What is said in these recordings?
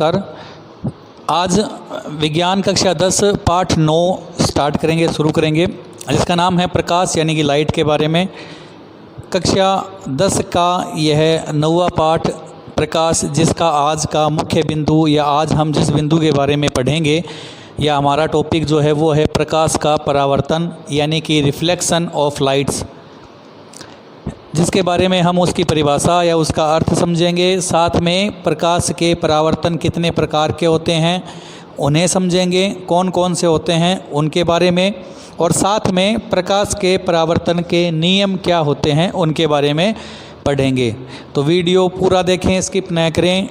कर आज विज्ञान कक्षा 10 पाठ 9 स्टार्ट करेंगे, शुरू करेंगे, जिसका नाम है प्रकाश यानी कि लाइट के बारे में। कक्षा 10 का यह 9वां पाठ प्रकाश, जिसका आज का मुख्य बिंदु या आज हम जिस बिंदु के बारे में पढ़ेंगे या हमारा टॉपिक जो है वो है प्रकाश का परावर्तन यानी कि रिफ्लेक्शन ऑफ लाइट्स, जिसके बारे में हम उसकी परिभाषा या उसका अर्थ समझेंगे। साथ में प्रकाश के परावर्तन कितने प्रकार के होते हैं उन्हें समझेंगे, कौन कौन से होते हैं उनके बारे में, और साथ में प्रकाश के परावर्तन के नियम क्या होते हैं उनके बारे में पढ़ेंगे। तो वीडियो पूरा देखें, स्किप न करें,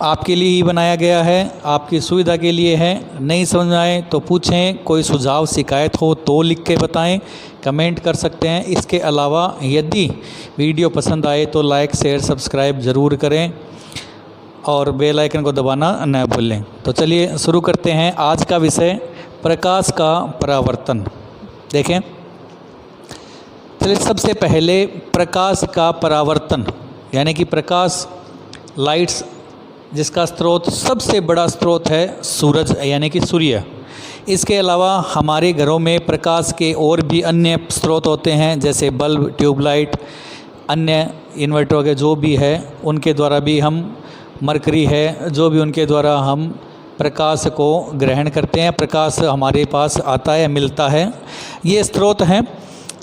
आपके लिए ही बनाया गया है, आपकी सुविधा के लिए है। नहीं समझ आए तो पूछें, कोई सुझाव शिकायत हो तो लिख के बताएं, कमेंट कर सकते हैं। इसके अलावा यदि वीडियो पसंद आए तो लाइक शेयर सब्सक्राइब ज़रूर करें और बेल आइकन को दबाना न भूलें। तो चलिए शुरू करते हैं। आज का विषय प्रकाश का परावर्तन। देखें, चलिए सबसे पहले प्रकाश का परावर्तन यानी कि प्रकाश लाइट्स, जिसका स्रोत सबसे बड़ा स्रोत है सूरज यानी कि सूर्य। इसके अलावा हमारे घरों में प्रकाश के और भी अन्य स्रोत होते हैं, जैसे बल्ब, ट्यूबलाइट, अन्य इन्वर्टर के जो भी है उनके द्वारा भी हम, मरकरी है जो भी, उनके द्वारा हम प्रकाश को ग्रहण करते हैं, प्रकाश हमारे पास आता है, मिलता है, ये स्रोत हैं।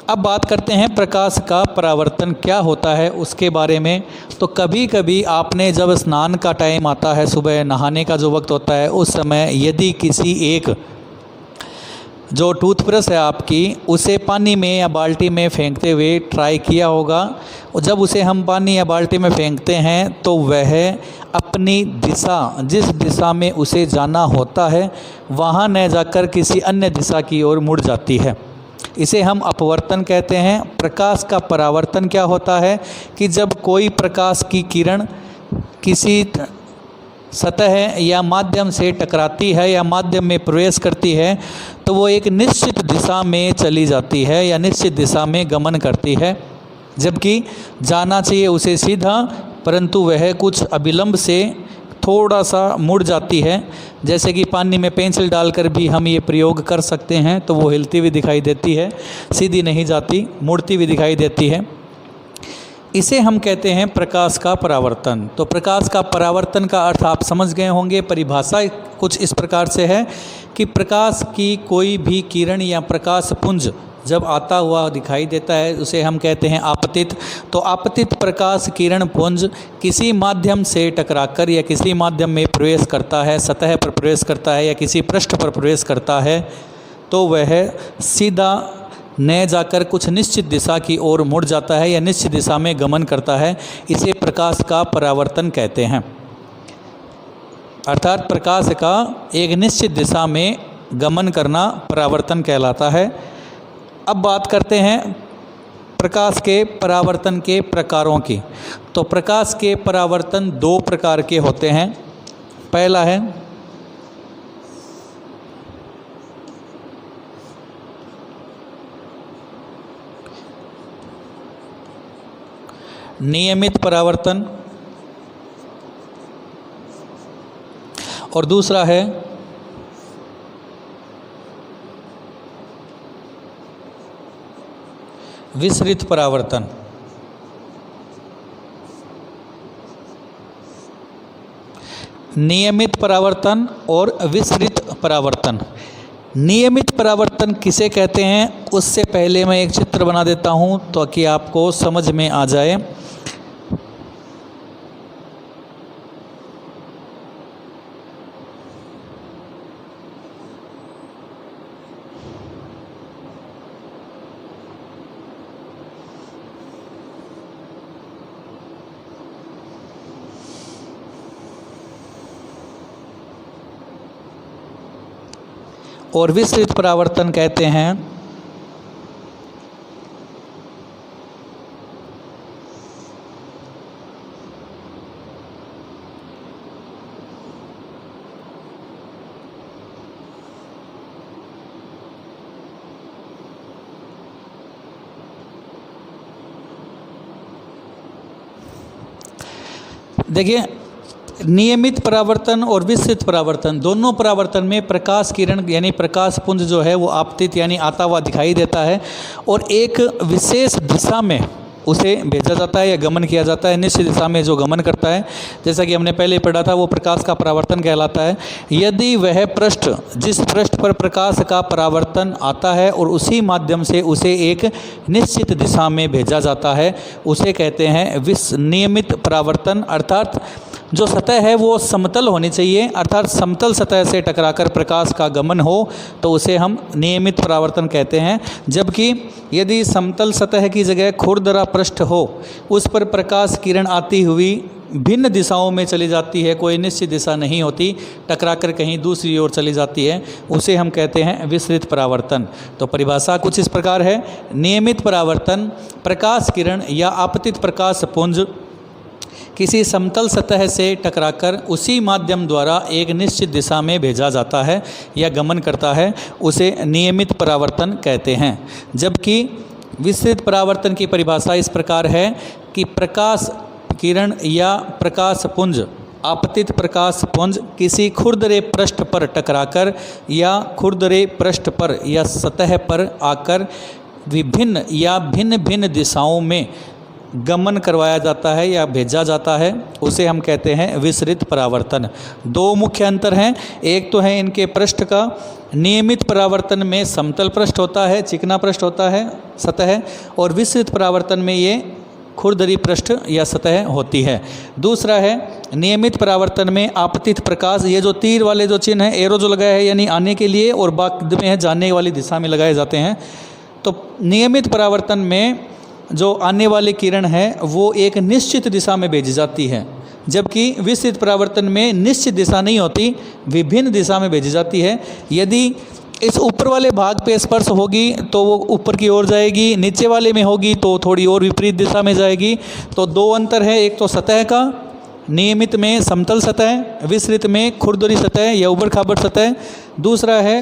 अब बात करते हैं प्रकाश का परावर्तन क्या होता है उसके बारे में। तो कभी कभी आपने जब स्नान का टाइम आता है, सुबह नहाने का जो वक्त होता है, उस समय यदि किसी एक जो टूथब्रश है आपकी, उसे पानी में या बाल्टी में फेंकते हुए ट्राई किया होगा। और जब उसे हम पानी या बाल्टी में फेंकते हैं तो वह अपनी दिशा, जिस दिशा में उसे जाना होता है वहाँ न जाकर किसी अन्य दिशा की ओर मुड़ जाती है। इसे हम अपवर्तन कहते हैं। प्रकाश का परावर्तन क्या होता है कि जब कोई प्रकाश की किरण किसी सतह या माध्यम से टकराती है या माध्यम में प्रवेश करती है तो वो एक निश्चित दिशा में चली जाती है या निश्चित दिशा में गमन करती है, जबकि जाना चाहिए उसे सीधा, परंतु वह कुछ अविलंब से थोड़ा सा मुड़ जाती है। जैसे कि पानी में पेंसिल डालकर भी हम ये प्रयोग कर सकते हैं, तो वो हिलती हुई दिखाई देती है, सीधी नहीं जाती, मुड़ती हुई दिखाई देती है। इसे हम कहते हैं प्रकाश का परावर्तन। तो प्रकाश का परावर्तन का अर्थ आप समझ गए होंगे। परिभाषा कुछ इस प्रकार से है कि प्रकाश की कोई भी किरण या प्रकाश पुंज जब आता हुआ दिखाई देता है उसे हम कहते हैं आपतित। तो आपतित प्रकाश किरण पुंज किसी माध्यम से टकराकर या किसी माध्यम में प्रवेश करता है, सतह पर प्रवेश करता है या किसी पृष्ठ पर प्रवेश करता है, तो वह सीधा न जाकर कुछ निश्चित दिशा की ओर मुड़ जाता है या निश्चित दिशा में गमन करता है। इसे प्रकाश का परावर्तन कहते हैं। अर्थात प्रकाश का एक निश्चित दिशा में गमन करना परावर्तन कहलाता है। अब बात करते हैं प्रकाश के परावर्तन के प्रकारों की। तो प्रकाश के परावर्तन 2 प्रकार के होते हैं। पहला है नियमित परावर्तन और दूसरा है विसरित परावर्तन। नियमित परावर्तन और विसरित परावर्तन। नियमित परावर्तन किसे कहते हैं उससे पहले मैं एक चित्र बना देता हूं ताकि आपको समझ में आ जाए। और विसरित परावर्तन कहते हैं देखिए नियमित परावर्तन और विस्तृत परावर्तन, दोनों परावर्तन में प्रकाश किरण यानी प्रकाश पुंज जो है वो आपतित यानी आता हुआ दिखाई देता है और एक विशेष दिशा में उसे भेजा जाता है या गमन किया जाता है, निश्चित दिशा में जो गमन करता है, जैसा कि हमने पहले पढ़ा था, वो प्रकाश का परावर्तन कहलाता है। यदि वह पृष्ठ, जिस पृष्ठ पर प्रकाश का परावर्तन आता है और उसी माध्यम से उसे एक निश्चित दिशा में भेजा जाता है, उसे कहते हैं नियमित परावर्तन। अर्थात जो सतह है वो समतल होनी चाहिए, अर्थात समतल सतह से टकराकर प्रकाश का गमन हो तो उसे हम नियमित परावर्तन कहते हैं। जबकि यदि समतल सतह की जगह खुरदरा पृष्ठ हो, उस पर प्रकाश किरण आती हुई भिन्न दिशाओं में चली जाती है, कोई निश्चित दिशा नहीं होती, टकराकर कहीं दूसरी ओर चली जाती है, उसे हम कहते हैं विस्तृत परावर्तन। तो परिभाषा कुछ इस प्रकार है। नियमित परावर्तन, प्रकाश किरण या आपतित प्रकाश पुंज किसी समतल सतह से टकराकर उसी माध्यम द्वारा एक निश्चित दिशा में भेजा जाता है या गमन करता है, उसे नियमित परावर्तन कहते हैं। जबकि विस्तृत परावर्तन की परिभाषा इस प्रकार है कि प्रकाश किरण या प्रकाश पुंज, आपतित प्रकाश पुंज किसी खुरदरे पृष्ठ पर टकराकर या खुरदरे पृष्ठ पर या सतह पर आकर विभिन्न या भिन्न भिन्न दिशाओं में गमन करवाया जाता है या भेजा जाता है, उसे हम कहते हैं विस्तृत परावर्तन। दो मुख्य अंतर हैं, एक तो है इनके पृष्ठ का, नियमित परावर्तन में समतल पृष्ठ होता है, चिकना पृष्ठ होता है सतह, और विस्तृत परावर्तन में ये खुरदरी पृष्ठ या सतह होती है। दूसरा है नियमित परावर्तन में आपतित प्रकाश, ये जो तीर वाले जो चिन्ह है, एरो जो लगाया है यानी आने के लिए, और बाद में है जाने वाली दिशा में लगाए जाते हैं। तो नियमित परावर्तन में जो आने वाली किरण है वो एक निश्चित दिशा में भेजी जाती है, जबकि विस्तृत परावर्तन में निश्चित दिशा नहीं होती, विभिन्न दिशा में भेजी जाती है। यदि इस ऊपर वाले भाग पे स्पर्श होगी तो वो ऊपर की ओर जाएगी, नीचे वाले में होगी तो थोड़ी और विपरीत दिशा में जाएगी। तो दो अंतर है, एक तो सतह का, नियमित में समतल सतह, विस्तृत में खुरदरी सतह या उबड़ खाबड़ सतह। दूसरा है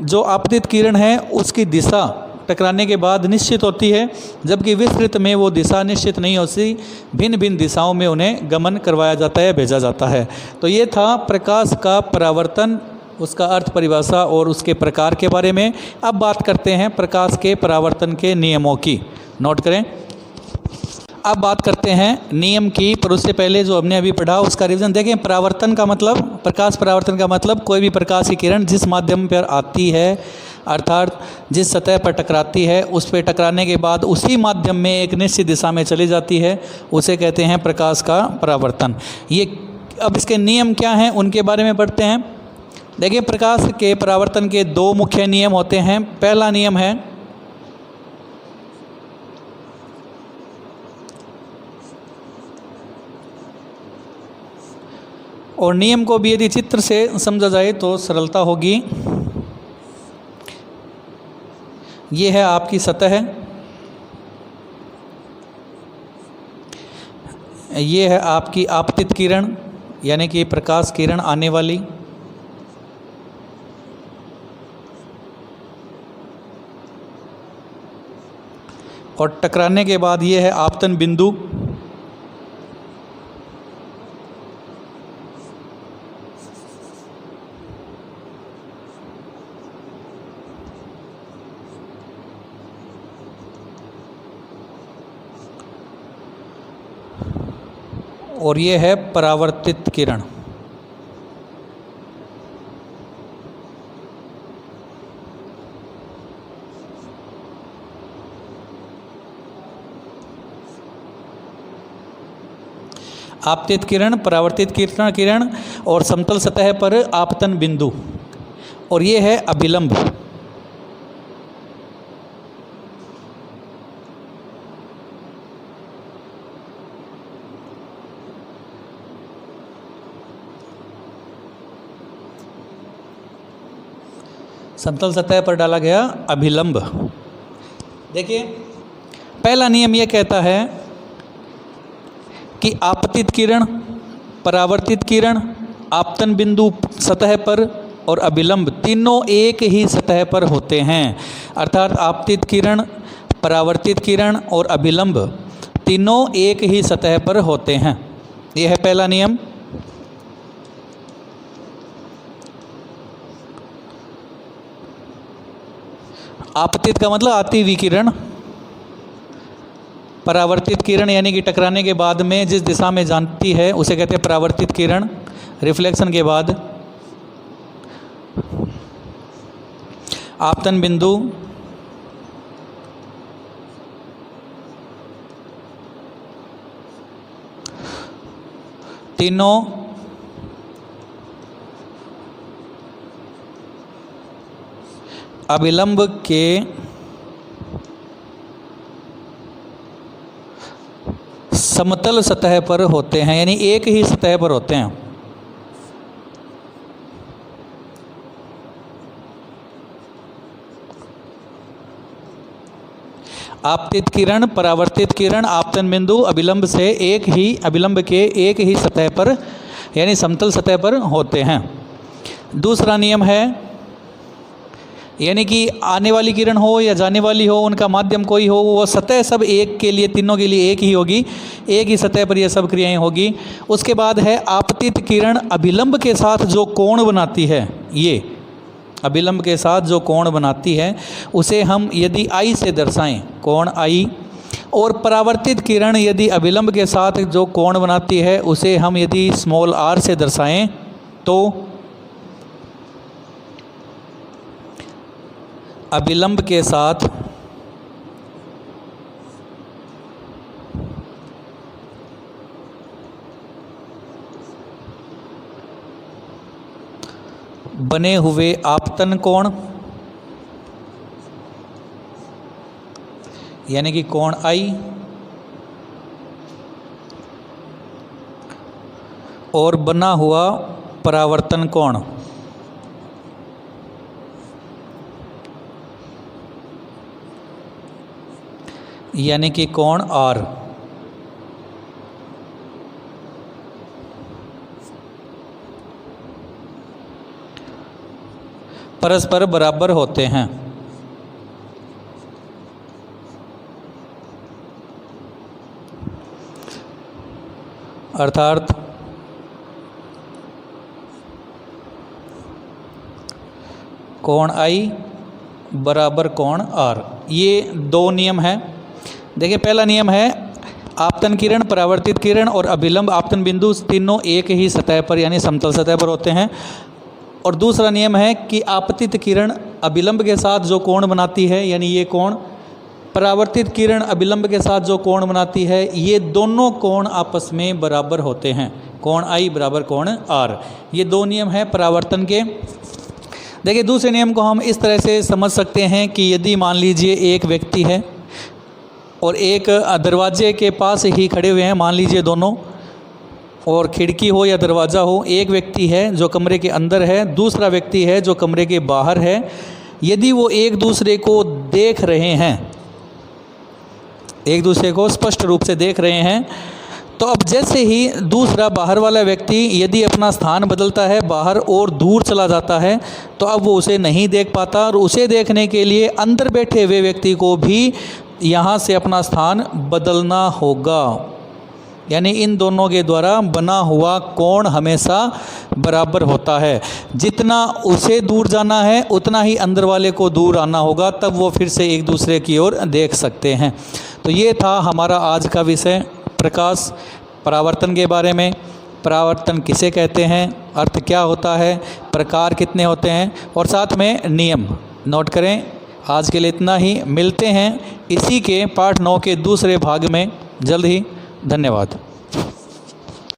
जो आपतित किरण है उसकी दिशा टकराने के बाद निश्चित होती है, जबकि विस्तृत में वो दिशा निश्चित नहीं होती, भिन्न भिन्न दिशाओं में उन्हें गमन करवाया जाता है, भेजा जाता है। तो ये था प्रकाश का परावर्तन, उसका अर्थ, परिभाषा और उसके प्रकार के बारे में। अब बात करते हैं प्रकाश के परावर्तन के नियमों की, नोट करें। अब बात करते हैं नियम की, पर उससे पहले जो हमने अभी पढ़ा उसका रिवीजन देखें। परावर्तन का मतलब, प्रकाश परावर्तन का मतलब कोई भी प्रकाश की किरण जिस माध्यम पर आती है, अर्थात जिस सतह पर टकराती है, उस पर टकराने के बाद उसी माध्यम में एक निश्चित दिशा में चली जाती है, उसे कहते हैं प्रकाश का परावर्तन। ये अब इसके नियम क्या हैं उनके बारे में पढ़ते हैं। देखिए, प्रकाश के परावर्तन के दो मुख्य नियम होते हैं। पहला नियम है और नियम को भी यदि चित्र से समझा जाए तो सरलता होगी। ये है आपकी सतह, ये है आपकी आपतित किरण यानी कि प्रकाश किरण आने वाली, और टकराने के बाद ये है आपतन बिंदु। और ये है परावर्तित किरण। आपतित किरण, परावर्तित किरण और समतल सतह पर आपतन बिंदु, और ये है अभिलंब। समतल सतह पर डाला गया अभिलंब। देखिए, पहला नियम यह कहता है कि आपतित किरण, परावर्तित किरण, आपतन बिंदु सतह पर और अभिलंब तीनों एक ही सतह पर होते हैं। अर्थात आपतित किरण, परावर्तित किरण और अभिलंब तीनों एक ही सतह पर होते हैं। यह है पहला नियम। आपतित का मतलब आती हुई किरण, परावर्तित किरण यानी कि टकराने के बाद में जिस दिशा में जाती है उसे कहते हैं परावर्तित किरण, रिफ्लेक्शन के बाद। आपतन बिंदु, तीनों अभिलंब के समतल सतह पर होते हैं, यानी एक ही सतह पर होते हैं। आपतित किरण, परावर्तित किरण, आपतन बिंदु अभिलंब से अभिलंब के एक ही सतह पर यानी समतल सतह पर होते हैं। दूसरा नियम है, यानी कि आने वाली किरण हो या जाने वाली हो, उनका माध्यम कोई हो, वो सतह सब एक के लिए, तीनों के लिए एक ही होगी, एक ही सतह पर ये सब क्रियाएं होगी। उसके बाद है आपतित किरण अभिलंब के साथ जो कोण बनाती है, ये अभिलंब के साथ जो कोण बनाती है उसे हम यदि I से दर्शाएं, कोण I, और परावर्तित किरण यदि अभिलंब के साथ जो कोण बनाती है उसे हम यदि स्मॉल r से दर्शाएं तो अभिलंब के साथ बने हुए आपतन कोण यानी कि कोण I और बना हुआ परावर्तन कोण यानी कि कोण R परस्पर बराबर होते हैं। अर्थात कोण I बराबर कोण R, ये दो नियम हैं। देखिए, पहला नियम है आपतन किरण, परावर्तित किरण और अभिलंब आपतन बिंदु तीनों एक ही सतह पर यानी समतल सतह पर होते हैं। और दूसरा नियम है कि आपतित किरण अभिलंब के साथ जो कोण बनाती है, यानी ये कोण, परावर्तित किरण अभिलंब के साथ जो कोण बनाती है, ये दोनों कोण आपस में बराबर होते हैं। कोण I बराबर कोण R, ये दो नियम हैं परावर्तन के। देखिए, दूसरे नियम को हम इस तरह से समझ सकते हैं कि यदि मान लीजिए एक व्यक्ति है और एक दरवाजे के पास ही खड़े हुए हैं, मान लीजिए दोनों, और खिड़की हो या दरवाज़ा हो, एक व्यक्ति है जो कमरे के अंदर है, दूसरा व्यक्ति है जो कमरे के बाहर है। यदि वो एक दूसरे को देख रहे हैं, एक दूसरे को स्पष्ट रूप से देख रहे हैं, तो अब जैसे ही दूसरा बाहर वाला व्यक्ति यदि अपना स्थान बदलता है, बाहर और दूर चला जाता है, तो अब वो उसे नहीं देख पाता और उसे देखने के लिए अंदर बैठे हुए व्यक्ति को भी यहाँ से अपना स्थान बदलना होगा। यानी इन दोनों के द्वारा बना हुआ कोण हमेशा बराबर होता है। जितना उसे दूर जाना है उतना ही अंदर वाले को दूर आना होगा, तब वो फिर से एक दूसरे की ओर देख सकते हैं। तो ये था हमारा आज का विषय, प्रकाश परावर्तन के बारे में। परावर्तन किसे कहते हैं, अर्थ क्या होता है, प्रकार कितने होते हैं, और साथ में नियम नोट करें। आज के लिए इतना ही, मिलते हैं इसी के पाठ 9 के दूसरे भाग में जल्द ही। धन्यवाद।